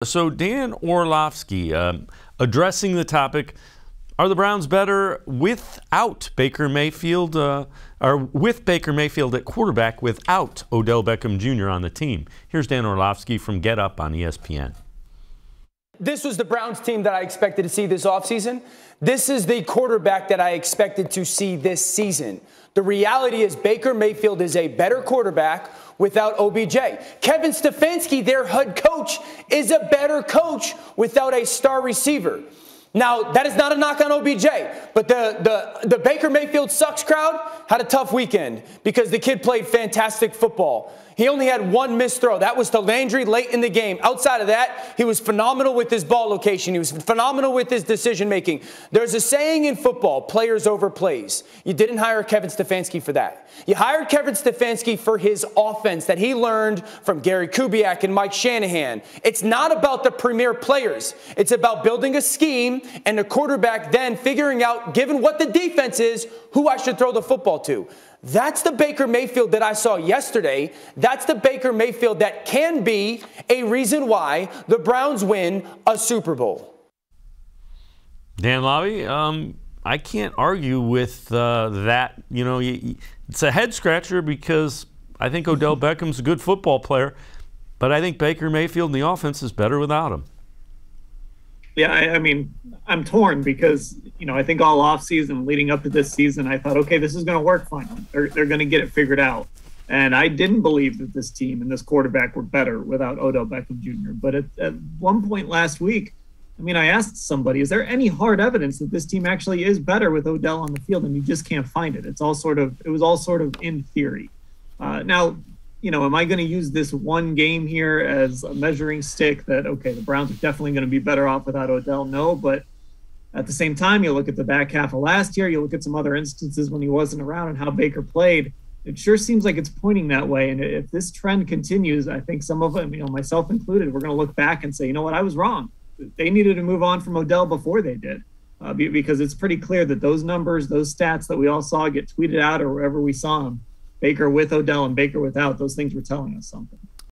So Dan Orlovsky addressing the topic, are the Browns better without Baker Mayfield, or with Baker Mayfield at quarterback without Odell Beckham Jr. on the team? Here's Dan Orlovsky from Get Up on ESPN. This was the Browns team that I expected to see this offseason. This is the quarterback that I expected to see this season. The reality is Baker Mayfield is a better quarterback without OBJ. Kevin Stefanski, their head coach, is a better coach without a star receiver. Now, that is not a knock on OBJ, but the Baker Mayfield sucks crowd had a tough weekend because the kid played fantastic football. He only had one missed throw. That was to Landry late in the game. Outside of that, he was phenomenal with his ball location. He was phenomenal with his decision-making. There's a saying in football, players over plays. You didn't hire Kevin Stefanski for that. You hired Kevin Stefanski for his offense that he learned from Gary Kubiak and Mike Shanahan. It's not about the premier players. It's about building a scheme and the quarterback then figuring out, given what the defense is, who I should throw the football to. That's the Baker Mayfield that I saw yesterday. That's the Baker Mayfield that can be a reason why the Browns win a Super Bowl. Dan Labbe, I can't argue with that. You know, it's a head scratcher because I think Odell Beckham's a good football player, but I think Baker Mayfield in the offense is better without him. Yeah, I mean, I'm torn because, you know, I think all offseason leading up to this season, I thought, okay, this is going to work fine. They're going to get it figured out. And I didn't believe that this team and this quarterback were better without Odell Beckham Jr. But at one point last week, I mean, I asked somebody, is there any hard evidence that this team actually is better with Odell on the field? And you just can't find it. It was all sort of in theory. Now, you know, am I going to use this one game here as a measuring stick that, okay, the Browns are definitely going to be better off without Odell? No, but at the same time, you look at the back half of last year, you look at some other instances when he wasn't around and how Baker played, it sure seems like it's pointing that way. And if this trend continues, I think some of them, you know, myself included, we're going to look back and say, you know what, I was wrong. They needed to move on from Odell before they did, because it's pretty clear that those numbers, those stats that we all saw get tweeted out or wherever we saw them, Baker with Odell and Baker without, those things were telling us something.